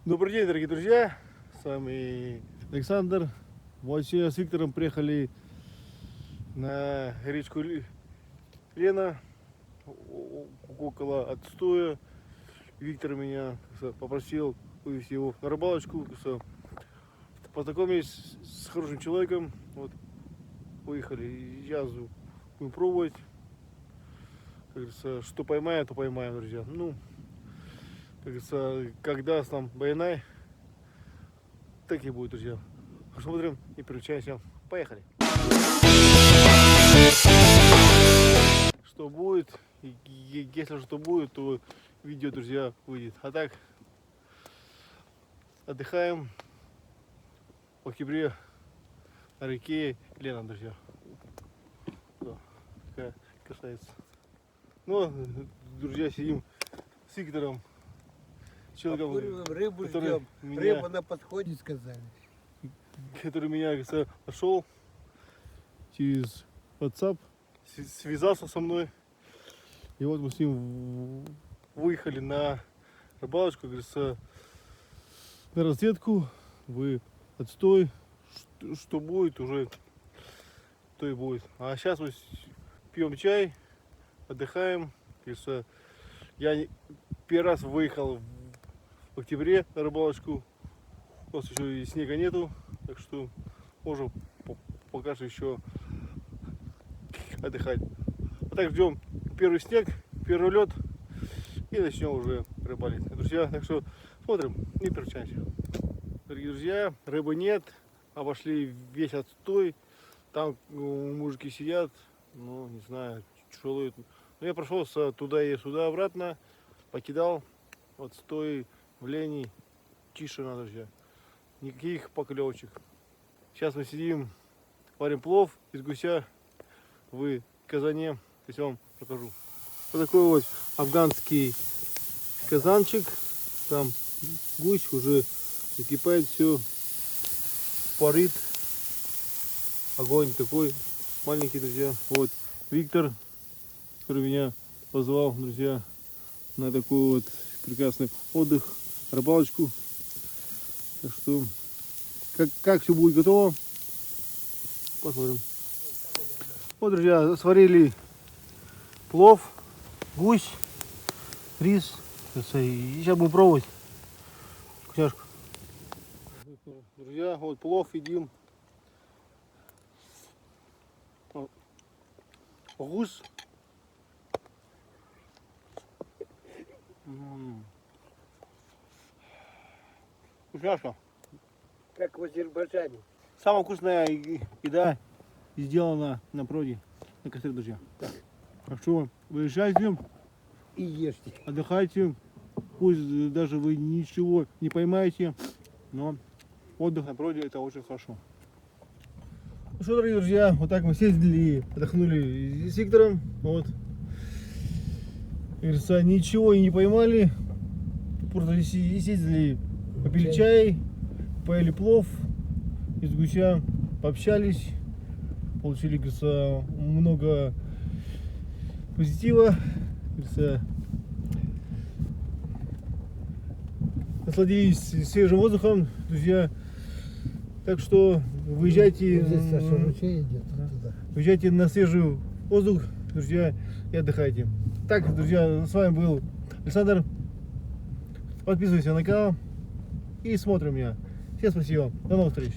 Добрый день, дорогие друзья, с вами Александр. Вот сегодня с Виктором приехали на речку Лена, около отстоя. Виктор меня попросил вывести его на рыбалочку, познакомились с хорошим человеком, вот, выехали, сейчас будем пробовать, как говорится, что поймаем, то поймаем, друзья. Ну, как говорится, как даст нам Байнай, так и будет, друзья. Посмотрим и переключаемся. Поехали. Что будет, если что будет, то видео, друзья, выйдет. А так, отдыхаем в октябре на реке Лена, друзья. Да, такая красавица. Ну, друзья, сидим с Виктором, человеком, рыбу ждем. Рыба на подходе, сказали. Который меня, говорится, нашел через WhatsApp, связался со мной. И вот мы с ним выехали на рыбалочку, говорится, на разведку, в отстой. Что будет, уже то и будет. А сейчас мы пьем чай, отдыхаем. Говорится, я первый раз выехал в октябре на рыбалочку. У нас еще и снега нету, так что можем пока что еще отдыхать. А так ждем первый снег, первый лед и начнем уже рыбалить. Друзья, так что смотрим и переключаемся. Дорогие друзья, рыбы нет, обошли весь отстой. Там мужики сидят, ну не знаю, что ловят. Но я прошелся туда и сюда обратно, покидал отстой в лени, тишина, друзья. Никаких поклевочек. Сейчас мы сидим, варим плов из гуся в казане. Сейчас я вам покажу. Вот такой вот афганский казанчик. Там гусь уже закипает, все парит. Огонь такой маленький, друзья. Вот Виктор, который меня позвал, друзья, на такой вот прекрасный отдых, рыбалочку. Так что, как все будет готово, посмотрим. Вот, друзья, сварили плов, гусь, рис. И сейчас будем пробовать вкусняшку. Друзья, вот плов едим. Вот. Гусь. Вкусняшка. Как в Азербайджане. Самая вкусная еда сделана на природе, на костре, друзья. Так что выезжайте, И ешьте. отдыхайте. Пусть даже вы ничего не поймаете, но отдых на природе — это очень хорошо. Ну что, дорогие друзья, вот так мы съездили, отдохнули с Виктором. Вот. Говорится, ничего и не поймали. Просто съездили, попили чай, поели плов из гуся, пообщались, получили, говорится, много позитива, говорится, насладились свежим воздухом, друзья. Так что выезжайте, выезжайте на свежий воздух, друзья, и отдыхайте. Так, друзья, с вами был Александр. Подписывайся на канал и смотрим меня. Всем спасибо. До новых встреч.